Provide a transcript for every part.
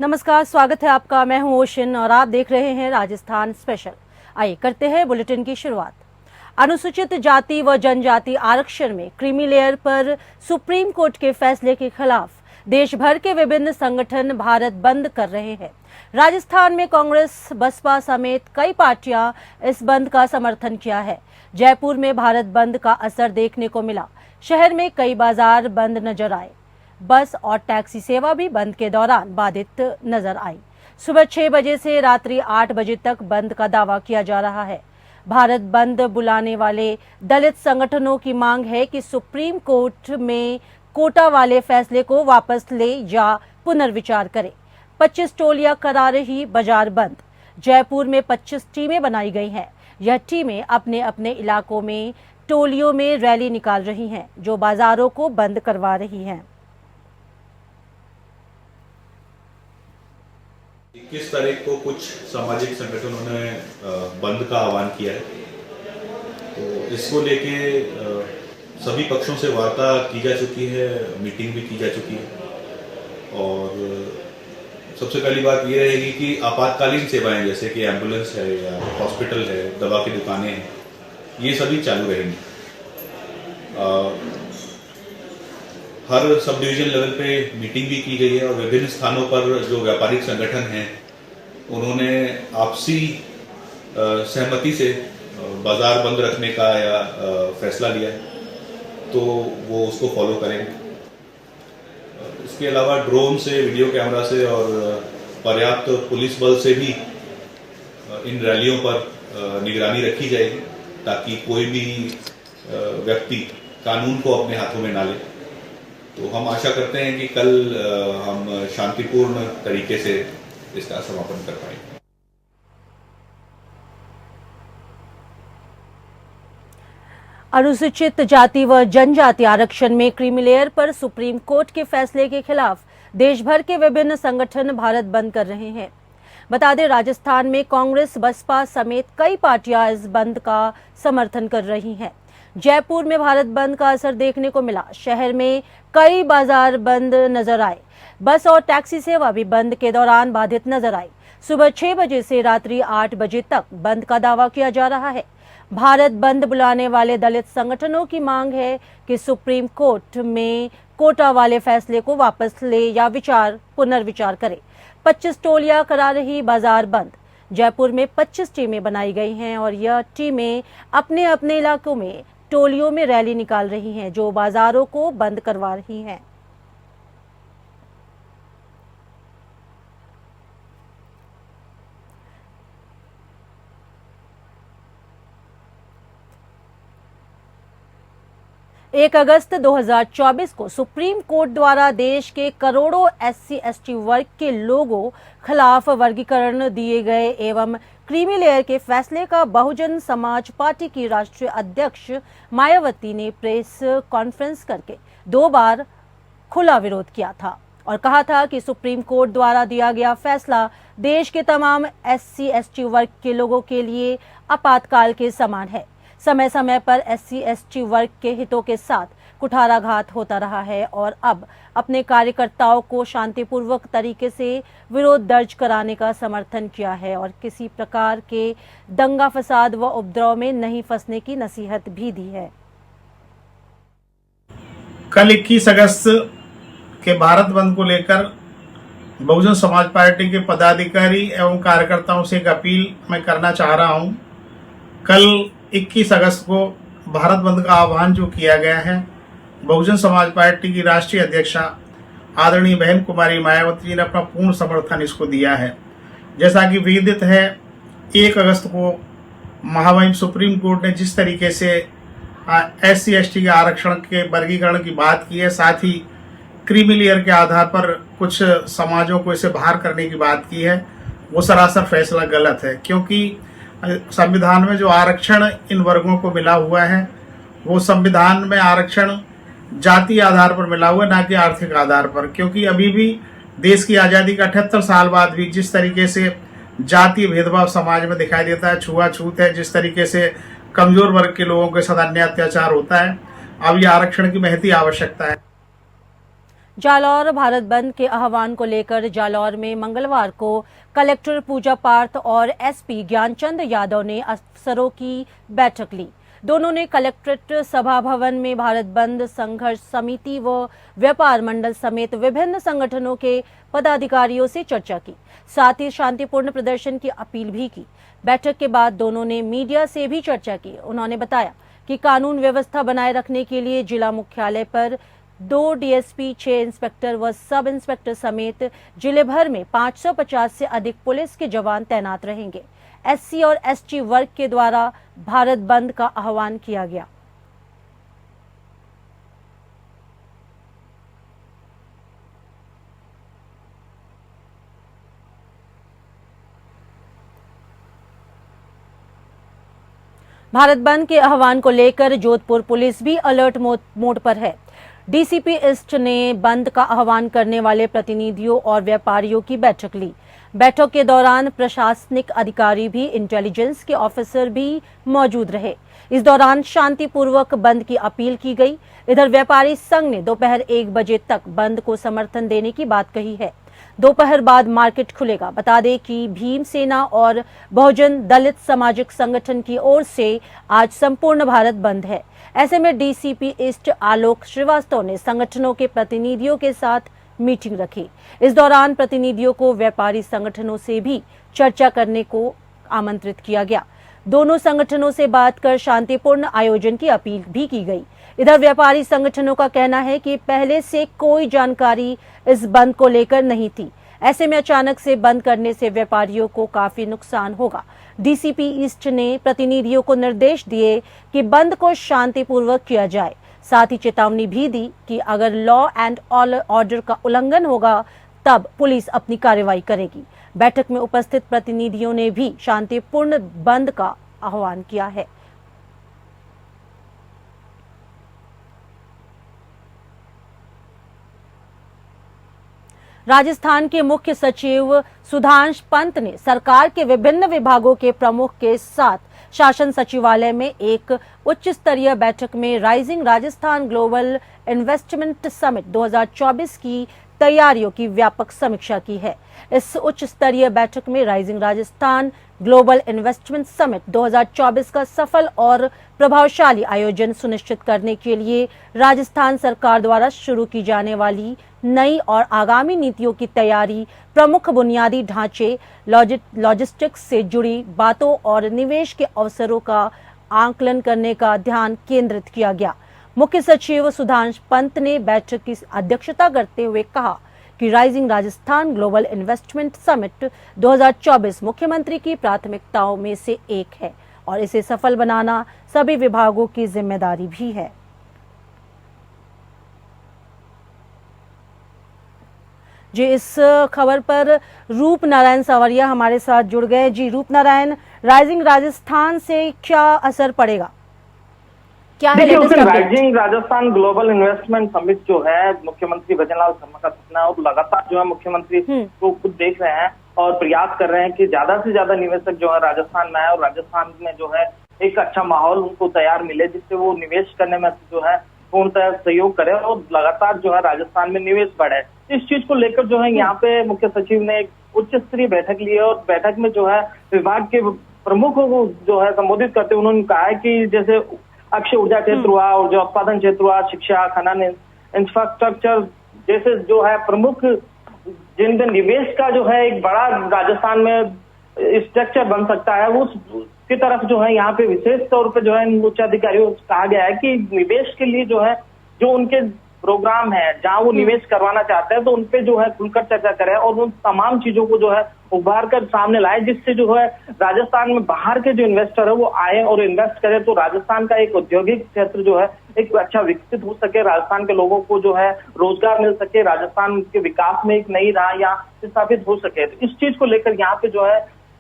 नमस्कार, स्वागत है आपका। मैं हूं ओशन और आप देख रहे हैं राजस्थान स्पेशल। आइए करते हैं बुलेटिन की शुरुआत। अनुसूचित जाति व जनजाति आरक्षण में क्रीमी लेयर पर सुप्रीम कोर्ट के फैसले के खिलाफ देश भर के विभिन्न संगठन भारत बंद कर रहे हैं। राजस्थान में कांग्रेस, बसपा समेत कई पार्टियां इस बंद का समर्थन किया है। जयपुर में भारत बंद का असर देखने को मिला। शहर में कई बाजार बंद नजर आए। बस और टैक्सी सेवा भी बंद के दौरान बाधित नजर आई। सुबह 6 बजे से रात्रि 8 बजे तक बंद का दावा किया जा रहा है। भारत बंद बुलाने वाले दलित संगठनों की मांग है कि सुप्रीम कोर्ट में कोटा वाले फैसले को वापस ले या पुनर्विचार करे। 25 टोलियां करा रही बाजार बंद। जयपुर में 25 टीमें बनाई गई हैं। यह टीमें अपने अपने इलाकों में टोलियों में रैली निकाल रही हैं, जो बाजारों को बंद करवा रही हैं। 21 तारीख को कुछ सामाजिक संगठनों ने बंद का आह्वान किया है, तो इसको लेके सभी पक्षों से वार्ता की जा चुकी है, मीटिंग भी की जा चुकी है। और सबसे पहली बात ये रहेगी कि आपातकालीन सेवाएं जैसे कि एम्बुलेंस है या हॉस्पिटल है, दवा की दुकानें हैं, ये सभी चालू रहेंगी। हर सब डिवीजन लेवल पे मीटिंग भी की गई है और विभिन्न स्थानों पर जो व्यापारिक संगठन हैं उन्होंने आपसी सहमति से बाजार बंद रखने का या फैसला लिया है, तो वो उसको फॉलो करेंगे। इसके अलावा ड्रोन से, वीडियो कैमरा से और पर्याप्त पुलिस बल से भी इन रैलियों पर निगरानी रखी जाएगी, ताकि कोई भी व्यक्ति कानून को अपने हाथों में ना ले। तो हम आशा करते हैं कि कल हम शांतिपूर्ण तरीके से इसका समापन कर पाएंगे। अनुसूचित जाति व जनजाति आरक्षण में क्रीमी लेयर पर सुप्रीम कोर्ट के फैसले के खिलाफ देश भर के विभिन्न संगठन भारत बंद कर रहे हैं। बता दें, राजस्थान में कांग्रेस, बसपा समेत कई पार्टियां इस बंद का समर्थन कर रही हैं। जयपुर में भारत बंद का असर देखने को मिला। शहर में कई बाजार बंद नजर आए। बस और टैक्सी सेवा भी बंद के दौरान बाधित नजर आई। सुबह 6 बजे से रात्रि 8 बजे तक बंद का दावा किया जा रहा है। भारत बंद बुलाने वाले दलित संगठनों की मांग है कि सुप्रीम कोर्ट में कोटा वाले फैसले को वापस ले या पुनर्विचार करे। 25 टोलियां करा रही बाजार बंद। जयपुर में 25 टीमें बनाई गई हैं और यह टीमें अपने अपने इलाकों में टोलियों में रैली निकाल रही हैं, जो बाजारों को बंद करवा रही हैं। एक अगस्त 2024 को सुप्रीम कोर्ट द्वारा देश के करोड़ों SC/ST वर्ग के लोगों खिलाफ वर्गीकरण दिए गए एवं क्रीमी लेयर के फैसले का बहुजन समाज पार्टी की राष्ट्रीय अध्यक्ष मायावती ने प्रेस कॉन्फ्रेंस करके 2 बार खुला विरोध किया था और कहा था कि सुप्रीम कोर्ट द्वारा दिया गया फैसला देश के तमाम SC/ST वर्ग के लोगों के लिए आपातकाल के समान है। समय समय पर SC/ST वर्ग के हितों के साथ कुठाराघात होता रहा है और अब अपने कार्यकर्ताओं को शांतिपूर्वक तरीके से विरोध दर्ज कराने का समर्थन किया है और किसी प्रकार के दंगा फसाद व उपद्रव में नहीं फंसने की नसीहत भी दी है। कल 21 अगस्त के भारत बंद को लेकर बहुजन समाज पार्टी के पदाधिकारी एवं कार्यकर्ताओं से एक अपील मैं करना चाह रहा हूं। कल 21 अगस्त को भारत बंद का आह्वान जो किया गया है, बहुजन समाज पार्टी की राष्ट्रीय अध्यक्षा आदरणीय बहन कुमारी मायावती जी ने अपना पूर्ण समर्थन इसको दिया है। जैसा कि विदित है, 1 अगस्त को महामहिम सुप्रीम कोर्ट ने जिस तरीके से SC/ST के आरक्षण के वर्गीकरण की बात की है, साथ ही क्रीमी लेयर के आधार पर कुछ समाजों को इसे बाहर करने की बात की है, वो सरासर फैसला गलत है। क्योंकि संविधान में जो आरक्षण इन वर्गों को मिला हुआ है, वो संविधान में आरक्षण जाति आधार पर मिला हुआ है, ना कि आर्थिक आधार पर। क्योंकि अभी भी देश की आज़ादी का 78 साल बाद भी जिस तरीके से जातीय भेदभाव समाज में दिखाई देता है, छुआछूत है, जिस तरीके से कमजोर वर्ग के लोगों के साथ अन्याय अत्याचार होता है, अब ये आरक्षण की महती आवश्यकता है। जालौर भारत बंद के आह्वान को लेकर जालौर में मंगलवार को कलेक्टर पूजा पार्थ और एसपी ज्ञानचंद यादव ने अफसरों की बैठक ली। दोनों ने कलेक्ट्रेट सभा भवन में भारत बंद संघर्ष समिति व व्यापार मंडल समेत विभिन्न संगठनों के पदाधिकारियों से चर्चा की, साथ ही शांतिपूर्ण प्रदर्शन की अपील भी की। बैठक के बाद दोनों ने मीडिया से भी चर्चा की। उन्होंने बताया कि कानून व्यवस्था बनाए रखने के लिए जिला मुख्यालय पर 2 डीएसपी, 6 इंस्पेक्टर व सब इंस्पेक्टर समेत जिले भर में 550 से अधिक पुलिस के जवान तैनात रहेंगे। एससी और एसटी वर्ग के द्वारा भारत बंद का आह्वान किया गया। भारत बंद के आह्वान को लेकर जोधपुर पुलिस भी अलर्ट मोड पर है। डीसीपी ईस्ट ने बंद का आह्वान करने वाले प्रतिनिधियों और व्यापारियों की बैठक ली। बैठक के दौरान प्रशासनिक अधिकारी भी, इंटेलिजेंस के ऑफिसर भी मौजूद रहे। इस दौरान शांतिपूर्वक बंद की अपील की गई। इधर व्यापारी संघ ने दोपहर 1 बजे तक बंद को समर्थन देने की बात कही है। दोपहर बाद मार्केट खुलेगा। बता दें कि भीम सेना और बहुजन दलित सामाजिक संगठन की ओर से आज संपूर्ण भारत बंद है। ऐसे में डीसीपी ईस्ट आलोक श्रीवास्तव ने संगठनों के प्रतिनिधियों के साथ मीटिंग रखी। इस दौरान प्रतिनिधियों को व्यापारी संगठनों से भी चर्चा करने को आमंत्रित किया गया। दोनों संगठनों से बात कर शांतिपूर्ण आयोजन की अपील भी की गई। इधर व्यापारी संगठनों का कहना है कि पहले से कोई जानकारी इस बंद को लेकर नहीं थी। ऐसे में अचानक से बंद करने से व्यापारियों को काफी नुकसान होगा। डीसीपी ईस्ट ने प्रतिनिधियों को निर्देश दिए कि बंद को शांतिपूर्वक किया जाए। साथ ही चेतावनी भी दी कि अगर लॉ एंड ऑर्डर का उल्लंघन होगा तब पुलिस अपनी कार्रवाई करेगी। बैठक में उपस्थित प्रतिनिधियों ने भी शांतिपूर्ण बंद का आह्वान किया है। राजस्थान के मुख्य सचिव सुधांश पंत ने सरकार के विभिन्न विभागों के प्रमुख के साथ शासन सचिवालय में एक उच्च स्तरीय बैठक में rising Rajasthan global investment summit 2024 की तैयारियों की व्यापक समीक्षा की है। इस उच्च स्तरीय बैठक में rising Rajasthan global investment summit 2024 का सफल और प्रभावशाली आयोजन सुनिश्चित करने के लिए राजस्थान सरकार द्वारा शुरू की जाने वाली नई और आगामी नीतियों की तैयारी, प्रमुख बुनियादी ढांचे, लॉजिस्टिक्स से जुड़ी बातों और निवेश के अवसरों का आकलन करने का ध्यान केंद्रित किया गया। मुख्य सचिव सुधांश पंत ने बैठक की अध्यक्षता करते हुए कहा कि rising Rajasthan global investment summit 2024 मुख्यमंत्री की प्राथमिकताओं में से एक है और इसे सफल बनाना सभी विभागों की जिम्मेदारी भी है। जी, इस खबर पर रूप नारायण सावरिया हमारे साथ जुड़ गए। जी रूप नारायण, राइजिंग राजस्थान से क्या असर पड़ेगा, क्या है देखिए, latest update? Rising Rajasthan global investment summit जो है मुख्यमंत्री भजनलाल शर्मा का सपना है और लगातार जो है मुख्यमंत्री को खुद देख रहे हैं और प्रयास कर रहे हैं कि ज्यादा से ज्यादा निवेशक जो है राजस्थान में आए और राजस्थान में जो है एक अच्छा माहौल उनको तैयार मिले जिससे वो निवेश करने में जो है पूर्णतः सहयोग करे और लगातार जो है राजस्थान में निवेश बढ़े। इस चीज को लेकर जो है यहाँ पे मुख्य सचिव ने एक उच्च स्तरीय बैठक ली है और बैठक में जो है विभाग के प्रमुखों को जो है संबोधित करते हुए उन्होंने कहा है कि जैसे अक्षय ऊर्जा क्षेत्र हुआ, ऊर्जा उत्पादन क्षेत्र हुआ, शिक्षा, खनन, इंफ्रास्ट्रक्चर जैसे जो है प्रमुख जिनमें निवेश का जो है एक बड़ा राजस्थान में स्ट्रक्चर बन सकता है, उस की तरफ जो है यहाँ पे विशेष तौर पे जो है उच्च अधिकारियों को कहा गया है कि निवेश के लिए जो है जो उनके प्रोग्राम है जहाँ वो निवेश करवाना चाहते हैं तो उनपे जो है खुलकर चर्चा करें और उन तमाम चीजों को जो है उभार कर सामने लाए जिससे जो है राजस्थान में बाहर के जो इन्वेस्टर है वो आए और इन्वेस्ट करें तो राजस्थान का एक औद्योगिक क्षेत्र जो है एक अच्छा विकसित हो सके, राजस्थान के लोगों को जो है रोजगार मिल सके, राजस्थान के विकास में एक नई राह यहाँ स्थापित हो सके। तो इस चीज को लेकर यहाँ पे जो है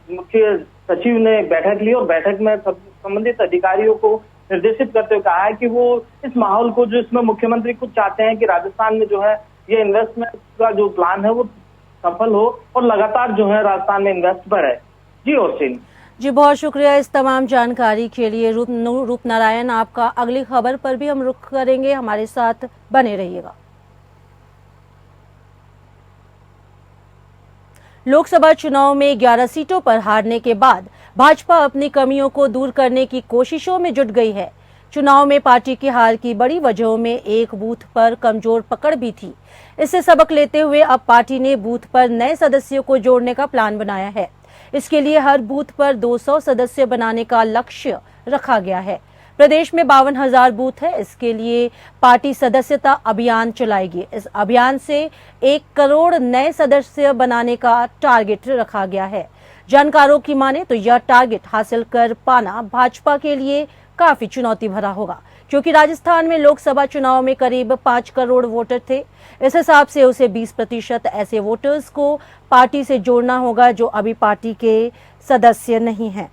मुख्य सचिव ने बैठक ली और बैठक में संबंधित अधिकारियों को निर्देशित करते हुए कहा है कि वो इस माहौल को जो इसमें मुख्यमंत्री खुद चाहते हैं कि राजस्थान में जो है ये इन्वेस्टमेंट का जो प्लान है वो सफल हो और लगातार जो है राजस्थान में इन्वेस्ट बढ़े। जी और सिंह जी, बहुत शुक्रिया इस तमाम जानकारी के लिए रूप नारायण। आपका अगली खबर पर भी हम रुख करेंगे, हमारे साथ बने रहिएगा। लोकसभा चुनाव में 11 सीटों पर हारने के बाद भाजपा अपनी कमियों को दूर करने की कोशिशों में जुट गई है। चुनाव में पार्टी की हार की बड़ी वजहों में एक बूथ पर कमजोर पकड़ भी थी। इससे सबक लेते हुए अब पार्टी ने बूथ पर नए सदस्यों को जोड़ने का प्लान बनाया है। इसके लिए हर बूथ पर 200 सदस्य बनाने का लक्ष्य रखा गया है। प्रदेश में 52,000 बूथ है। इसके लिए पार्टी सदस्यता अभियान चलाएगी। इस अभियान से 1 करोड़ नए सदस्य बनाने का टारगेट रखा गया है। जानकारों की माने तो यह टारगेट हासिल कर पाना भाजपा के लिए काफी चुनौती भरा होगा, क्योंकि राजस्थान में लोकसभा चुनाव में करीब 5 करोड़ वोटर थे। इस हिसाब से उसे 20% ऐसे वोटर्स को पार्टी से जोड़ना होगा जो अभी पार्टी के सदस्य नहीं हैं।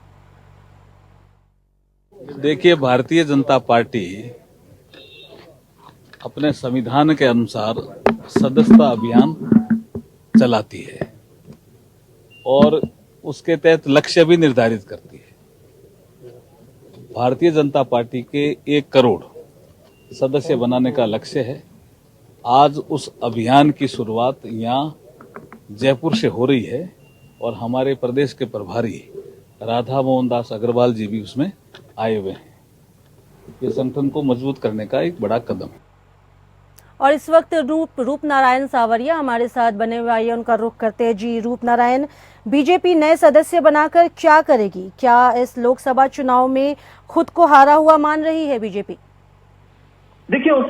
देखिए, भारतीय जनता पार्टी अपने संविधान के अनुसार सदस्यता अभियान चलाती है और उसके तहत लक्ष्य भी निर्धारित करती है। भारतीय जनता पार्टी के 1 करोड़ सदस्य बनाने का लक्ष्य है। आज उस अभियान की शुरुआत यहाँ जयपुर से हो रही है और हमारे प्रदेश के प्रभारी राधा मोहन दास अग्रवाल जी भी उसमें आए हुए हैं। ये संगठन को मजबूत करने का एक बड़ा कदम है। और इस वक्त रूप नारायण सावरिया हमारे साथ बने हुए आइए उनका रुख करते हैं। जी रूप नारायण, बीजेपी नए सदस्य बनाकर क्या करेगी? क्या इस लोकसभा चुनाव में खुद को हारा हुआ मान रही है बीजेपी? देखिए उस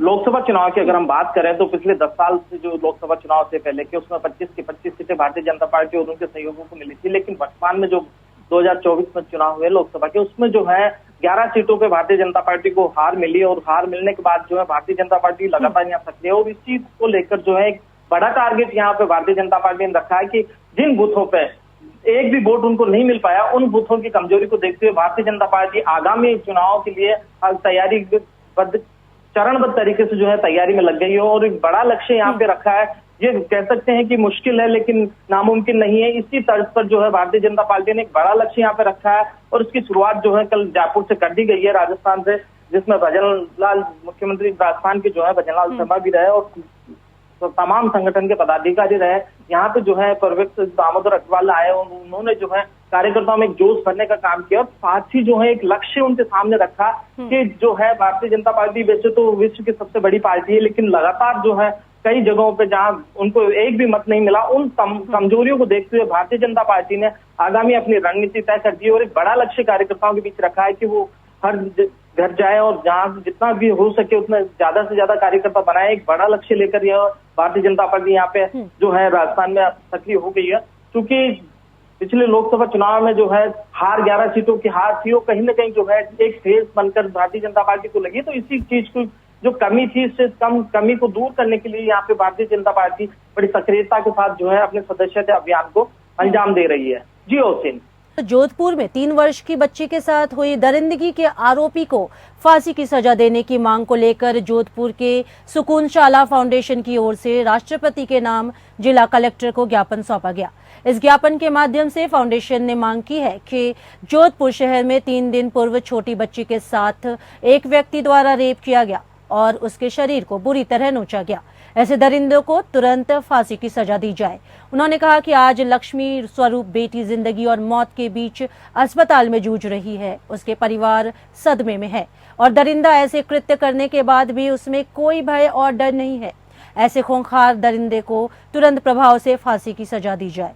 लोकसभा चुनाव की अगर हम बात करें तो पिछले 10 साल से जो लोकसभा चुनाव से पहले के उसमें 25 की 25 सीटें भारतीय जनता पार्टी और उनके सहयोगियों को मिली थी। लेकिन वर्तमान में जो 2024 में चुनाव हुए लोकसभा के, उसमें जो है 11 सीटों पे भारतीय जनता पार्टी को हार मिली और हार मिलने के बाद जो है भारतीय जनता पार्टी लगातार यहाँ सक्रिय है और इस चीज को लेकर जो है एक बड़ा टारगेट यहाँ पे भारतीय जनता पार्टी ने रखा है कि जिन बूथों पे एक भी वोट उनको नहीं मिल पाया, उन बूथों की कमजोरी को देखते हुए भारतीय जनता पार्टी आगामी चुनाव के लिए तैयारी चरणबद्ध तरीके से जो है तैयारी में लग गई है और एक बड़ा लक्ष्य यहाँ पे रखा है। ये कह सकते हैं कि मुश्किल है लेकिन नामुमकिन नहीं है। इसी तर्ज पर जो है भारतीय जनता पार्टी ने एक बड़ा लक्ष्य यहाँ पे रखा है और उसकी शुरुआत जो है कल जयपुर से कर दी गई है, राजस्थान से, जिसमें भजनलाल मुख्यमंत्री राजस्थान के जो है भजनलाल शर्मा भी रहे और तो तमाम संगठन के पदाधिकारी रहे। यहाँ पे जो है प्रवक्ता दामोदर अग्रवाल आए और उन्होंने जो है कार्यकर्ताओं में एक जोश भरने का काम किया और साथ ही जो है एक लक्ष्य उनके सामने रखा कि जो है भारतीय जनता पार्टी वैसे तो विश्व की सबसे बड़ी पार्टी है, लेकिन लगातार जो है कई जगहों पे जहां उनको एक भी मत नहीं मिला, उन कमजोरियों को देखते हुए भारतीय जनता पार्टी ने आगामी अपनी रणनीति तय कर दी और एक बड़ा लक्ष्य कार्यकर्ताओं के बीच रखा है कि वो हर घर जाए और जहां जितना भी हो सके उतना ज्यादा से ज्यादा कार्यकर्ता बनाए। एक बड़ा लक्ष्य लेकर यह भारतीय जनता पार्टी यहाँ पे जो है राजस्थान में सक्रिय हो गई है। क्योंकि पिछले लोकसभा चुनाव में जो है हार 11 सीटों की हार थी, वो कहीं ना कहीं जो है एक फेज बनकर भारतीय जनता पार्टी को लगी। तो इसी चीज को जो कमी थी, इससे कम कमी को दूर करने के लिए यहाँ पे भारतीय जनता पार्टी बड़ी सक्रियता के साथ जो है अपने सदस्यता अभियान को अंजाम दे रही है। जी ओसिन। जोधपुर में 3 वर्ष की बच्ची के साथ हुई दरिंदगी के आरोपी को फांसी की सजा देने की मांग को लेकर जोधपुर के सुकून शाला फाउंडेशन की ओर से राष्ट्रपति के नाम जिला कलेक्टर को ज्ञापन सौंपा गया। इस ज्ञापन के माध्यम से फाउंडेशन ने मांग की है कि जोधपुर शहर में 3 दिन पूर्व छोटी बच्ची के साथ एक व्यक्ति द्वारा रेप किया गया और उसके शरीर को बुरी तरह नोचा गया। ऐसे दरिंदों को तुरंत फांसी की सजा दी जाए। उन्होंने कहा कि आज लक्ष्मी स्वरूप बेटी जिंदगी और मौत के बीच अस्पताल में जूझ रही है। उसके परिवार सदमे में है और दरिंदा ऐसे कृत्य करने के बाद भी उसमें कोई भय और डर नहीं है। ऐसे खूंखार दरिंदे को तुरंत प्रभाव से फांसी की सजा दी जाए।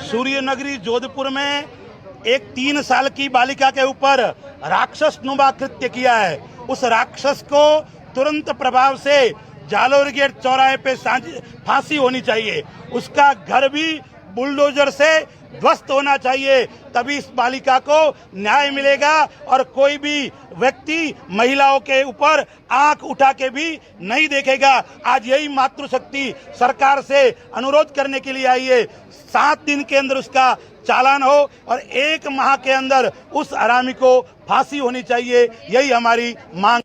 सूर्यनगरी जोधपुर में एक 3 साल की बालिका के ऊपर राक्षस नुमा कृत्य किया है। उस राक्षस को तुरंत प्रभाव से जालोर गेट चौराहे पे फांसी होनी चाहिए। उसका घर भी बुलडोजर से ध्वस्त होना चाहिए, तभी इस बालिका को न्याय मिलेगा और कोई भी व्यक्ति महिलाओं के ऊपर आंख उठा के भी नहीं देखेगा। आज यही मातृशक्ति सरकार से अनुरोध करने के लिए आई है, 7 दिन के अंदर उसका चालान हो और 1 माह के अंदर उस हरामी को फांसी होनी चाहिए। यही हमारी मांग।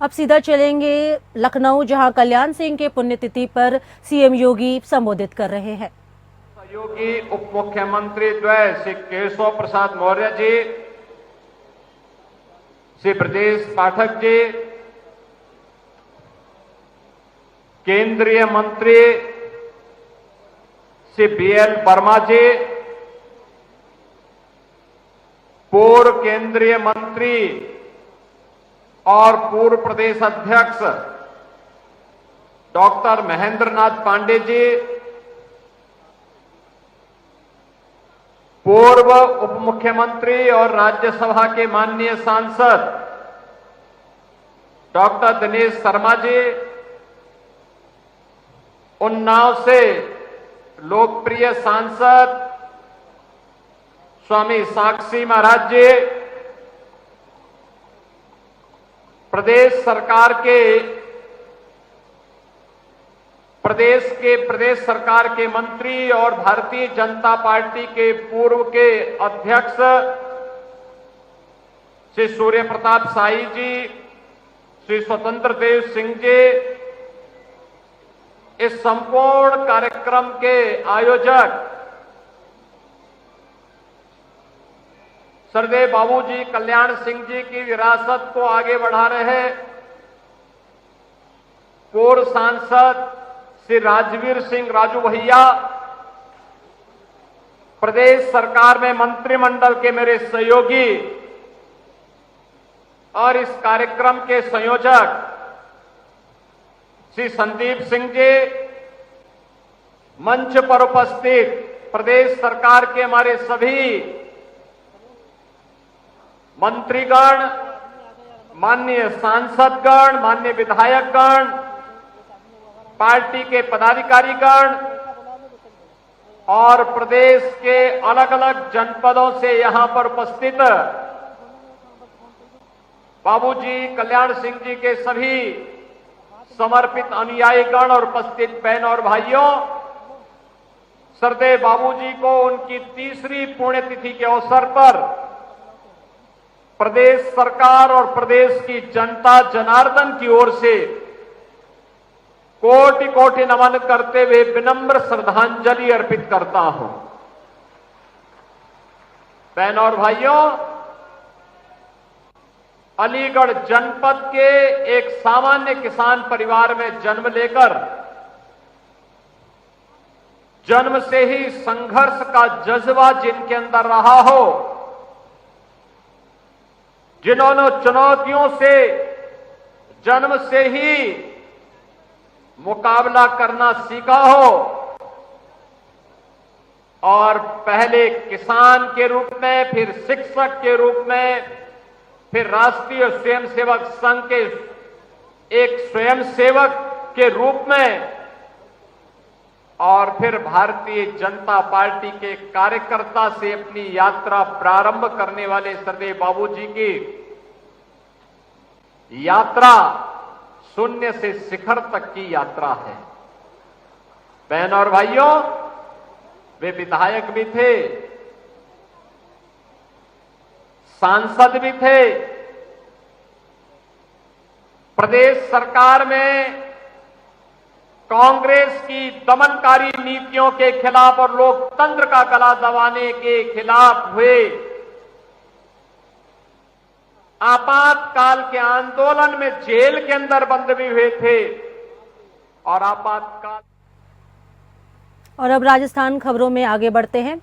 अब सीधा चलेंगे लखनऊ, जहां कल्याण सिंह के पुण्यतिथि पर सीएम योगी संबोधित कर रहे हैं। सहयोगी उप मुख्यमंत्री द्वय श्री केशव प्रसाद मौर्य जी, श्री ब्रजेश पाठक जी, केंद्रीय मंत्री श्री बीएल वर्मा जी, पूर्व केंद्रीय मंत्री और पूर्व प्रदेश अध्यक्ष डॉक्टर महेंद्र नाथ पांडे जी, पूर्व उप मुख्यमंत्री और राज्यसभा के माननीय सांसद डॉक्टर दिनेश शर्मा जी, उन्नाव से लोकप्रिय सांसद स्वामी साक्षी महाराज जी, प्रदेश सरकार के प्रदेश सरकार के मंत्री और भारतीय जनता पार्टी के पूर्व के अध्यक्ष श्री सूर्य प्रताप शाही जी, श्री स्वतंत्र देव सिंह जी, इस संपूर्ण कार्यक्रम के आयोजक सरदेव बाबूजी कल्याण सिंह जी की विरासत को आगे बढ़ा रहे पूर्व सांसद श्री राजवीर सिंह राजू भैया, प्रदेश सरकार में मंत्रिमंडल के मेरे सहयोगी और इस कार्यक्रम के संयोजक श्री संदीप सिंह जी, मंच पर उपस्थित प्रदेश सरकार के हमारे सभी मंत्रीगण, माननीय सांसदगण, माननीय विधायकगण, पार्टी के पदाधिकारीगण और प्रदेश के अलग अलग जनपदों से यहां पर उपस्थित बाबूजी कल्याण सिंह जी के सभी समर्पित अनुयायीगण और उपस्थित बहन और भाइयों, सरदेव बाबूजी को उनकी तीसरी पुण्यतिथि के अवसर पर प्रदेश सरकार और प्रदेश की जनता जनार्दन की ओर से कोटि कोटि नमन करते हुए विनम्र श्रद्धांजलि अर्पित करता हूं। बहनों और भाइयों, अलीगढ़ जनपद के एक सामान्य किसान परिवार में जन्म लेकर जन्म से ही संघर्ष का जज्बा जिनके अंदर रहा हो, जिन्होंने चुनौतियों से जन्म से ही मुकाबला करना सीखा हो और पहले किसान के रूप में, फिर शिक्षक के रूप में, फिर राष्ट्रीय स्वयंसेवक संघ के एक स्वयंसेवक के रूप में और फिर भारतीय जनता पार्टी के कार्यकर्ता से अपनी यात्रा प्रारंभ करने वाले सरदेव बाबूजी की यात्रा शून्य से शिखर तक की यात्रा है। बहन और भाइयों, वे विधायक भी थे, सांसद भी थे, प्रदेश सरकार में कांग्रेस की दमनकारी नीतियों के खिलाफ और लोकतंत्र का गला दबाने के खिलाफ हुए आपातकाल के आंदोलन में जेल के अंदर बंद भी हुए थे और आपातकाल। और अब राजस्थान खबरों में आगे बढ़ते हैं।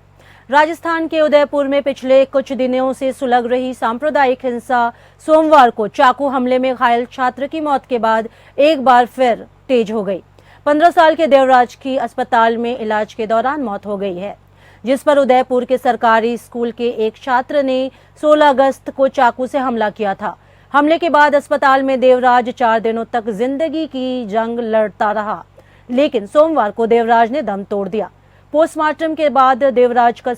राजस्थान के उदयपुर में पिछले कुछ दिनों से सुलग रही सांप्रदायिक हिंसा सोमवार को चाकू हमले में घायल छात्र की मौत के बाद एक बार फिर तेज हो गई। 15 साल के देवराज की अस्पताल में इलाज के दौरान मौत हो गई है, जिस पर उदयपुर के सरकारी स्कूल के एक छात्र ने 16 अगस्त को चाकू से हमला किया था। हमले के बाद अस्पताल में देवराज 4 दिनों तक जिंदगी की जंग लड़ता रहा, लेकिन सोमवार को देवराज ने दम तोड़ दिया। पोस्टमार्टम के बाद देवराज का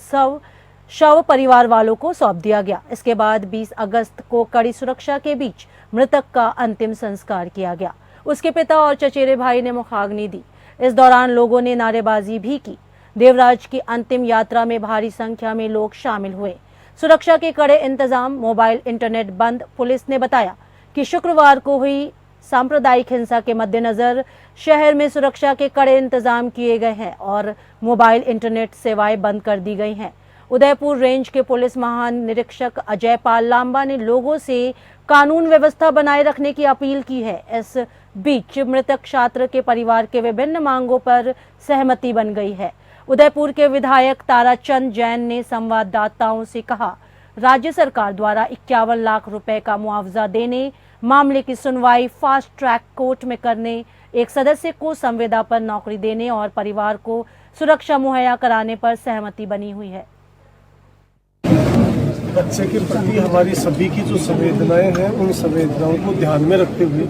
शव परिवार वालों को सौंप दिया गया। इसके बाद 20 अगस्त को कड़ी सुरक्षा के बीच मृतक का अंतिम संस्कार किया गया। उसके पिता और चचेरे भाई ने मुखाग्नि दी। इस दौरान लोगों ने नारेबाजी भी की। देवराज की अंतिम यात्रा में भारी संख्या में लोग शामिल हुए। सुरक्षा के कड़े इंतजाम, मोबाइल इंटरनेट बंद। पुलिस ने बताया कि शुक्रवार को हुई सांप्रदायिक हिंसा के मद्देनजर शहर में सुरक्षा के कड़े इंतजाम किए गए हैं और मोबाइल इंटरनेट सेवाएं बंद कर दी गई हैं। उदयपुर रेंज के पुलिस महानिरीक्षक अजय पाल लांबा ने लोगों से कानून व्यवस्था बनाए रखने की अपील की है। इस बीच मृतक छात्र के परिवार के विभिन्न मांगों पर सहमति बन गई है। उदयपुर के विधायक ताराचंद जैन ने संवाददाताओं से कहा, राज्य सरकार द्वारा 51 लाख रुपए का मुआवजा देने, मामले की सुनवाई फास्ट ट्रैक कोर्ट में करने, एक सदस्य को संविदा पर नौकरी देने और परिवार को सुरक्षा मुहैया कराने पर सहमति बनी हुई है। बच्चे के प्रति हमारी सभी की जो संवेदनाएं हैं, उन संवेदनाओं को ध्यान में रखते हुए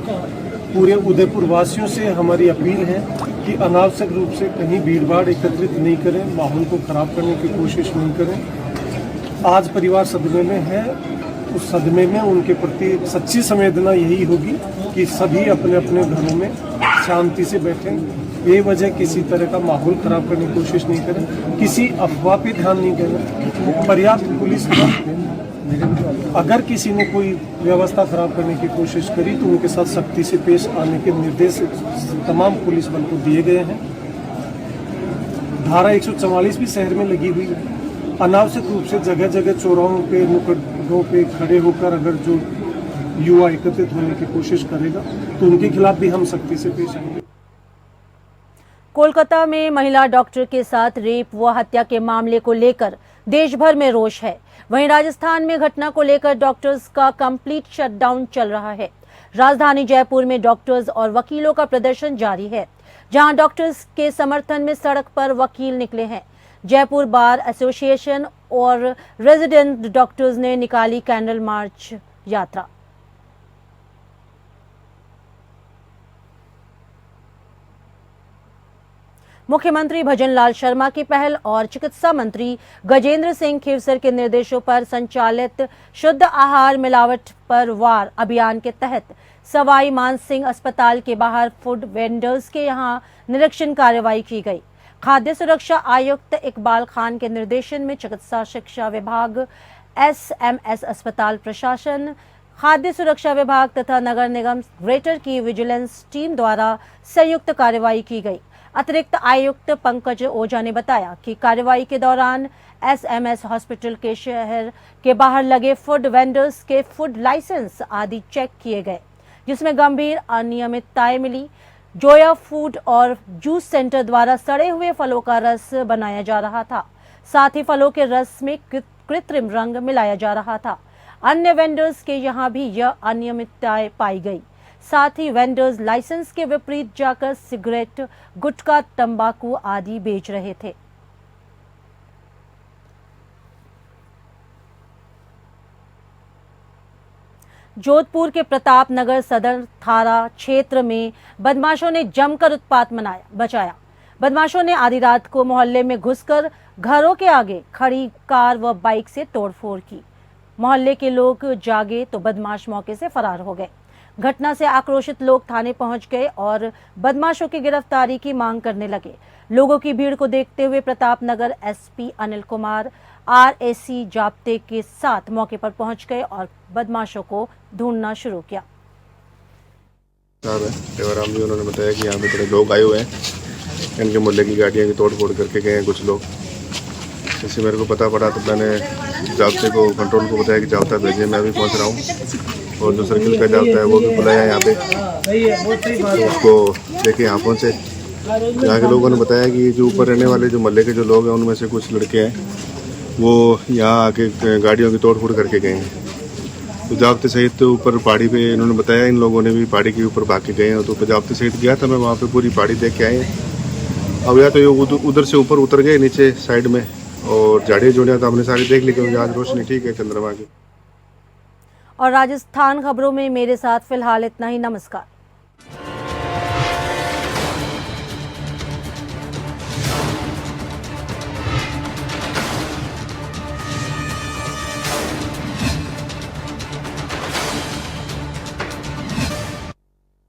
पूरे उदयपुर वासियों से हमारी अपील है कि अनावश्यक रूप से कहीं भीड़भाड़ एकत्रित नहीं करें, माहौल को खराब करने की कोशिश नहीं करें। आज परिवार सदमे में है, उस सदमे में उनके प्रति सच्ची संवेदना यही होगी कि सभी अपने अपने घरों में शांति से बैठें, बेवजह किसी तरह का माहौल खराब करने की कोशिश नहीं करें, किसी अफवाह पे ध्यान नहीं देना, पर्याप्त पुलिस बल दें। अगर किसी ने कोई व्यवस्था खराब करने की कोशिश करी तो उनके साथ सख्ती से पेश आने के निर्देश तमाम पुलिस बल को दिए गए हैं। धारा 144 भी शहर में लगी हुई है। अनावश्यक रूप से जगह जगह चौराहों पे, नुक्कड़ों पे खड़े होकर अगर जो युवा एकत्रित होने की कोशिश करेगा तो उनके खिलाफ भी हम सख्ती से पेश आएंगे। कोलकाता में महिला डॉक्टर के साथ रेप व हत्या के मामले को लेकर देश भर में रोष है। वहीं राजस्थान में घटना को लेकर डॉक्टर्स का कंप्लीट शटडाउन चल रहा है। राजधानी जयपुर में डॉक्टर्स और वकीलों का प्रदर्शन जारी है, जहां डॉक्टर्स के समर्थन में सड़क पर वकील निकले हैं। जयपुर बार एसोसिएशन और रेजिडेंट डॉक्टर्स ने निकाली कैंडल मार्च यात्रा। मुख्यमंत्री भजनलाल शर्मा की पहल और चिकित्सा मंत्री गजेंद्र सिंह खीवसर के निर्देशों पर संचालित शुद्ध आहार मिलावट पर वार अभियान के तहत सवाई मानसिंह अस्पताल के बाहर फूड वेंडर्स के यहां निरीक्षण कार्रवाई की गई। खाद्य सुरक्षा आयुक्त इकबाल खान के निर्देशन में चिकित्सा शिक्षा विभाग, एसएमएस अस्पताल प्रशासन, खाद्य सुरक्षा विभाग तथा नगर निगम ग्रेटर की विजिलेंस टीम द्वारा संयुक्त कार्रवाई की गई। अतिरिक्त आयुक्त पंकज ओझा ने बताया कि कार्रवाई के दौरान एसएमएस हॉस्पिटल के शहर के बाहर लगे फूड वेंडर्स के फूड लाइसेंस आदि चेक किए गए, जिसमें गंभीर अनियमितताएं मिली। जोया फूड और जूस सेंटर द्वारा सड़े हुए फलों का रस बनाया जा रहा था, साथ ही फलों के रस में कृत्रिम रंग मिलाया जा रहा था। अन्य वेंडर्स के यहां भी यह अनियमितताएं पाई गई। साथ ही वेंडर्स लाइसेंस के विपरीत जाकर सिगरेट, गुटखा, तंबाकू आदि बेच रहे थे। जोधपुर के प्रताप नगर सदर थाना क्षेत्र में बदमाशों ने जमकर उत्पात मचाया। बदमाशों ने आधी रात को मोहल्ले में घुसकर घरों के आगे खड़ी कार व बाइक से तोड़फोड़ की। मोहल्ले के लोग जागे तो बदमाश मौके से फरार हो गए। घटना से आक्रोशित लोग थाने पहुंच गए और बदमाशों की गिरफ्तारी की मांग करने लगे। लोगों की भीड़ को देखते हुए प्रताप नगर एसपी अनिल कुमार आरएसी जाब्ते के साथ मौके पर पहुंच गए और बदमाशों को ढूंढना शुरू किया। देवराम जी उन्होंने बताया कि यहाँ पे थोड़े लोग आए हुए हैं, इनके मोहल्ले की गाड़ियाँ की तोड़ फोड़ करके गए हैं कुछ लोग। जैसे मेरे को पता पड़ा तो मैंने जाब्ते को, कंट्रोल को बताया कि जाब्ता भेजिए, मैं भी पहुँच रहा हूँ। और जो सर्किल का जाब्ता है वो भी बुलाया यहाँ पे, तो उसको लेके यहाँ पहुँचे। यहाँ के लोगों ने बताया कि जो ऊपर रहने वाले जो मोहल्ले के जो लोग हैं उनमें से कुछ लड़के हैं वो यहाँ आके गाड़ियों की तोड़ फोड़ करके गए हैं। तो जाब्ते सहित तो ऊपर पहाड़ी पे इन्होंने बताया, इन लोगों ने भी पहाड़ी के ऊपर भाग के गए हैं। तो जाब्ते सहित गया था मैं वहाँ पे, पूरी पहाड़ी देख के आए। अब या तो ये उधर से ऊपर उतर गए नीचे साइड में, और झाड़ियाँ जोड़ियाँ तो हमने सारी देख ली क्योंकि आज रोशनी ठीक है चंद्रमा की। और राजस्थान खबरों में मेरे साथ फिलहाल इतना ही। नमस्कार।